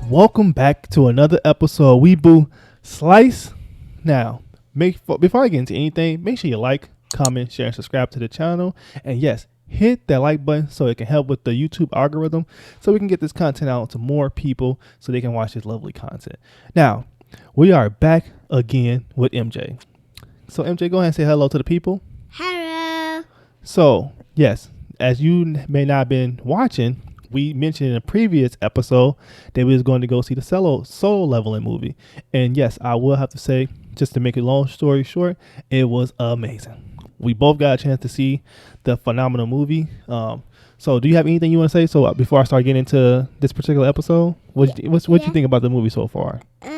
Welcome back to another episode of Weeboo Slice. Now, before I get into anything, make sure you like, comment, share, and subscribe to the channel. And yes, hit that like button so it can help with the YouTube algorithm so we can get this content out to more people so they can watch this lovely content. Now, we are back again with MJ. So MJ, go ahead and say hello to the people. Hello. So, yes, as you may not have been watching, we mentioned in a previous episode that we was going to go see the Solo Leveling movie. And yes, I will have to say, just to make a long story short, it was amazing. We both got a chance to see the phenomenal movie. So do you have anything you want to say? So before I start getting into this particular episode, what you think about the movie so far? I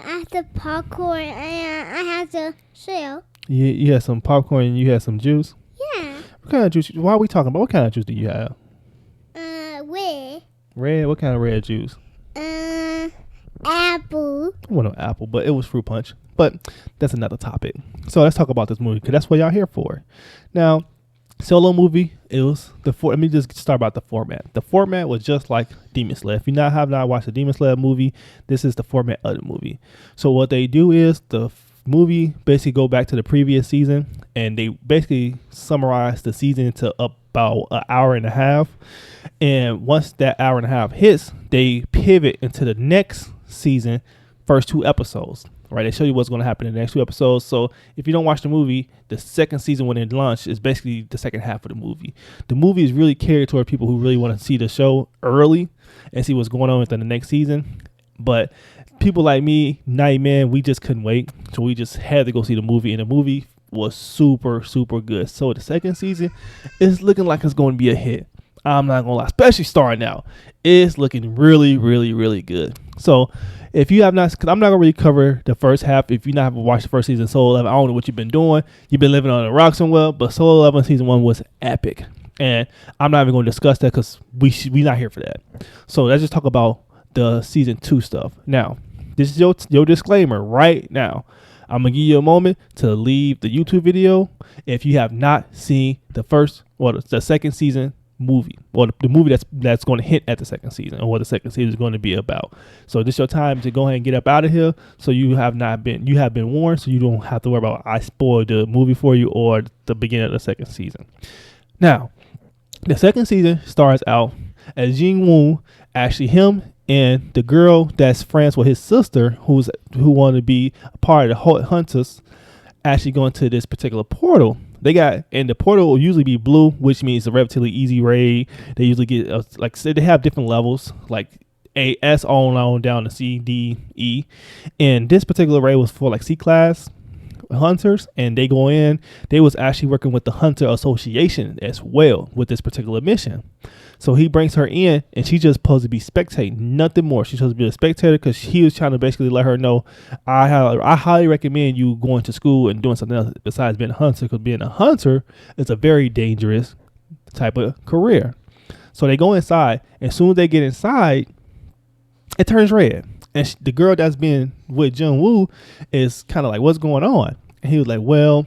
have the popcorn and I have the shell. You had some popcorn and you had some juice? Yeah. What kind of juice? Why are we talking about? What kind of juice do you have? Red. Red? What kind of red juice? Apple. Well, no apple, but it was fruit punch. But that's another topic. So let's talk about this movie because that's what y'all here for. Now, Solo movie, it was let me just start about the format. The format was just like Demon Slayer. If you have not watched the Demon Slayer movie, this is the format of the movie. So what they do is the movie basically go back to the previous season and they basically summarize the season to about an hour and a half. And once that hour and a half hits, they pivot into the next season, first two episodes. Right, they show you what's going to happen in the next two episodes. So if you don't watch the movie, the second season when it launched is basically the second half of the movie. The movie is really catered toward people who really want to see the show early and see what's going on within the next season. But people like me, Nightman, we just couldn't wait. So we just had to go see the movie. And the movie was super, super good. So the second season is looking like it's going to be a hit. I'm not going to lie, especially starting out. It's looking really, really, really good. So if you have not, because I'm not going to really cover the first half. If you not have watched the first season of Solo Leveling, I don't know what you've been doing. You've been living on a rock somewhere, but Solo Leveling season 1 was epic. And I'm not even going to discuss that because we not here for that. So let's just talk about the season 2 stuff. Now, this is your disclaimer right now. I'm going to give you a moment to leave the YouTube video if you have not seen the second season movie, or the movie that's going to hit at the second season, or what the second season is going to be about. So this is your time to go ahead and get up out of here. So you have been warned, so you don't have to worry about I spoiled the movie for you or the beginning of the second season. Now, the second season starts out as Jin Woo, actually him and the girl that's friends with his sister, who wanted to be a part of the Hunters, actually going to this particular portal. And the portal will usually be blue, which means a relatively easy raid. They usually get, they have different levels, like A, S on down to C, D, E. And this particular raid was for like C class hunters, and they go in. They was actually working with the Hunter Association as well with this particular mission. So he brings her in, and she's just supposed to be spectating, nothing more. She's supposed to be a spectator because he was trying to basically let her know, I highly recommend you going to school and doing something else besides being a hunter, because being a hunter is a very dangerous type of career. So they go inside, and as soon as they get inside, it turns red. And the girl that's been with Jin Woo is kind of like, what's going on? And he was like, well,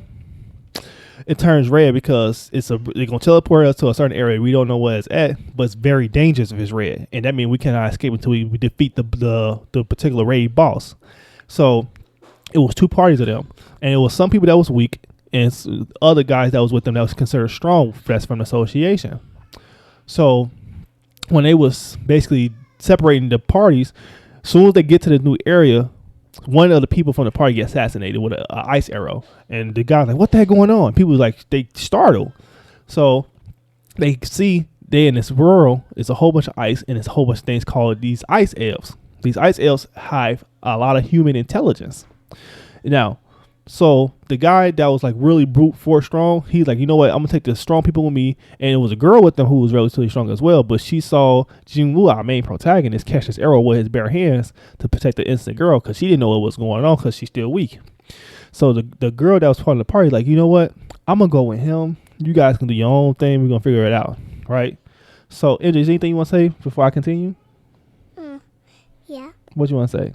it turns red because they're going to teleport us to a certain area. We don't know where it's at, but it's very dangerous if it's red. And that means we cannot escape until we defeat the particular raid boss. So it was two parties of them. And it was some people that was weak and other guys that was with them that was considered strong, that's from the association. So when they was basically separating the parties, as soon as they get to the new area, one of the people from the party gets assassinated with an ice arrow. And the guy's like, what the heck going on? People like, they startled. So they see they in this world, it's a whole bunch of ice, and it's a whole bunch of things called these ice elves. These ice elves have a lot of human intelligence. Now, so the guy that was like really brute force strong, he's like, you know what, I'm gonna take the strong people with me. And it was a girl with them who was relatively strong as well, but she saw Jin Woo, our main protagonist, catch this arrow with his bare hands to protect the innocent girl, because she didn't know what was going on because she's still weak. So the girl that was part of the party, like, you know what, I'm gonna go with him, you guys can do your own thing, we're gonna figure it out, right? So is there anything you want to say before I continue? Yeah. What you want to say?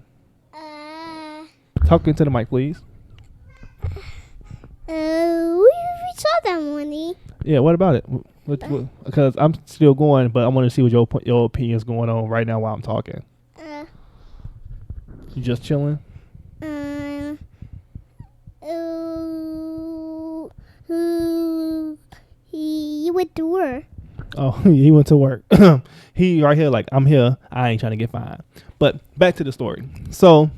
Talk into the mic, please. We saw that morning. Yeah, what about it? Because I'm still going, but I want to see what your opinion is going on right now while I'm talking. You just chilling? Um, he went to work. Oh, he went to work. He right here, like, I'm here. I ain't trying to get fined. But back to the story. So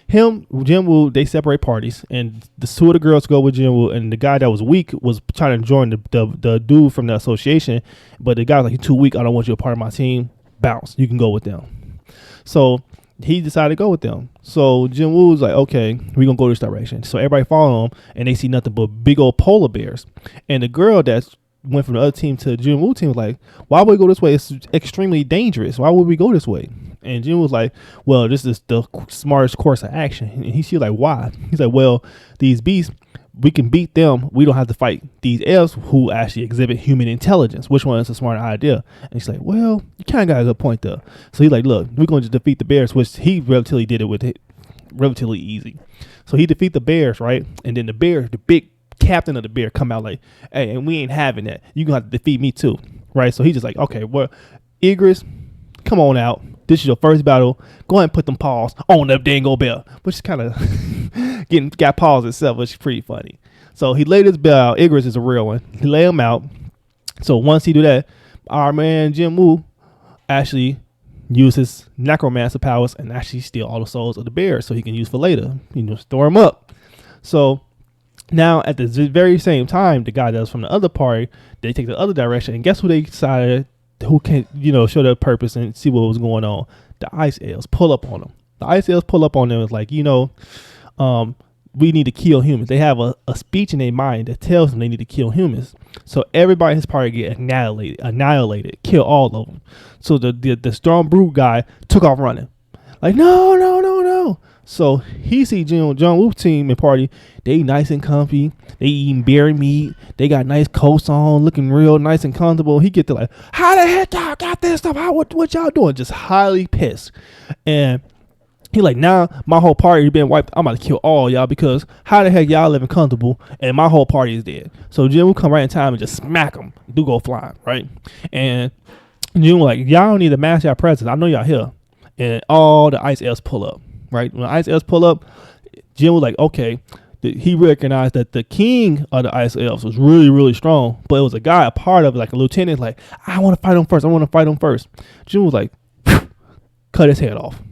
Jin Woo, they separate parties, and the two of the girls go with Jin Woo, and the guy that was weak was trying to join the dude from the association, but the guy was like, "You're too weak. I don't want you a part of my team. Bounce. You can go with them." So he decided to go with them. So Jin Woo was like, "Okay, we're gonna go this direction." So everybody follow him, and they see nothing but big old polar bears. And the girl that's went from the other team to Jin Woo team was like, "Why would we go this way? It's extremely dangerous. Why would we go this way?" And Jin was like, "Well, this is the smartest course of action." And she's like, "Why?" He's like, "Well, these beasts, we can beat them. We don't have to fight these elves who actually exhibit human intelligence. Which one is a smart idea?" And she's like, "Well, you kind of got a good point there." So he's like, "Look, we're going to just defeat the bears," which he relatively did it with it relatively easy. So he defeat the bears, right? And then the big captain of the bear come out like, "Hey, and we ain't having that. You're going to have to defeat me too." Right? So he's just like, "Okay, well, Igris, come on out. This is your first battle. Go ahead and put them paws on the dango bear," which is kind of got paws itself, which is pretty funny. So he laid his bear out. Igris is a real one. He lay him out. So once he do that, our man Jin Woo actually uses necromancer powers and actually steal all the souls of the bears so he can use for later. Store them up. So now at the very same time, the guy that's from the other party, they take the other direction, and guess who they decided who can show their purpose and see what was going on? The ice elves pull up on them. The ice elves pull up on them. It's like, we need to kill humans. They have a speech in their mind that tells them they need to kill humans. So everybody in his party get annihilated, kill all of them. So the strong brute guy took off running. Like, no. So he see John Woo team and party. They nice and comfy. They eating berry meat. They got nice coats on, looking real nice and comfortable. He get to like, "How the heck y'all got this stuff? What y'all doing?" Just highly pissed. And he like, "Now my whole party been wiped. I'm about to kill all y'all because how the heck y'all living comfortable and my whole party is dead." So Jin will come right in time and just smack them. Do go flying, right? And Jin was like, "Y'all don't need to mask your presence. I know y'all here." And all the ice elves pull up, right? When the ice elves pull up, Jin was like, okay. He recognized that the king of the ice elves was really, really strong, but it was a guy, a part of it, like a lieutenant, like, "I want to fight him first. Jin was like, cut his head off.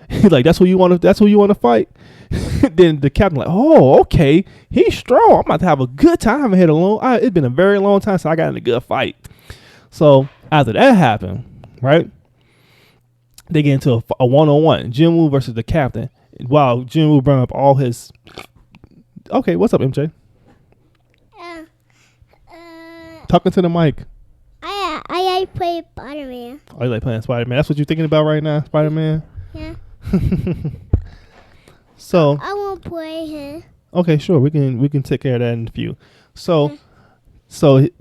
He's like, that's who you want to fight? Then the captain like, "Oh, okay, he's strong. I'm about to have a good time ahead alone. It's been a very long time since I got in a good fight." So after that happened, right, they get into a one-on-one, Jin Woo versus the captain. Wow, Jin Woo bring up all his. Okay, what's up, MJ? Talking to the mic. I play Spider-Man. Oh, you like playing Spider-Man? That's what you're thinking about right now, Spider-Man? Yeah. So I won't play him. okay, sure, we can take care of that in a few. So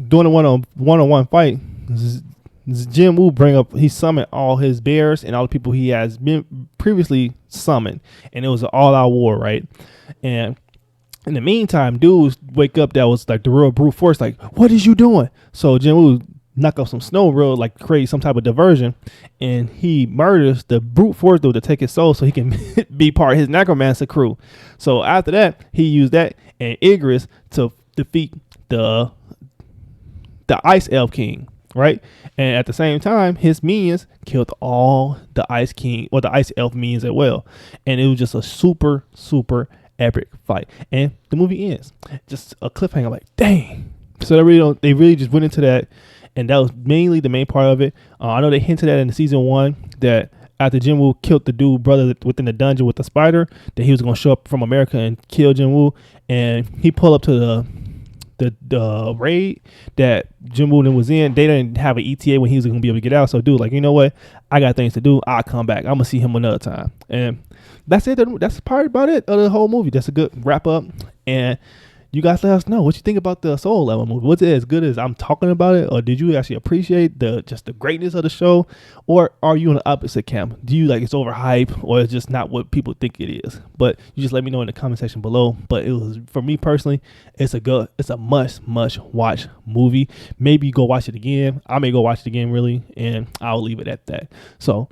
doing a one-on-one fight, Jin Woo he summoned all his bears and all the people he has been previously summoned, and it was an all-out war, right? And in the meantime, dudes wake up that was like the real brute force, like, "What is you doing?" So Jin Woo knock off some snow real, like, create some type of diversion, and he murders the brute force dude to take his soul so he can be part of his necromancer crew. So after that, he used that and Igris to defeat the ice elf king, right? And at the same time, his minions killed all the ice king or the ice elf minions as well. And it was just a super, super epic fight. And the movie ends just a cliffhanger, like, dang. So they really just went into that, and that was mainly the main part of it. I know they hinted at in the season 1 that after Jin Woo killed the dude brother within the dungeon with the spider, that he was going to show up from America and kill Jin Woo. And he pulled up to the raid that Jin Woo was in. They didn't have an ETA when he was going to be able to get out. So dude, like, you know what? I got things to do. I'll come back. I'm going to see him another time. And that's it. That's part about it of the whole movie. That's a good wrap up. And you guys let us know what you think about the Soul Level movie. Was it as good as I'm talking about it, or did you actually appreciate the greatness of the show, or are you in the opposite camp? Do you like it's overhyped, or it's just not what people think it is? But you just let me know in the comment section below. But it was, for me personally, it's a must watch movie. Maybe you go watch it again. I may go watch it again, really, and I'll leave it at that. So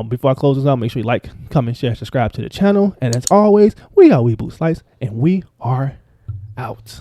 Before I close this out, make sure you like, comment, share, subscribe to the channel. And as always, we are Weeboo Slice, and we are out.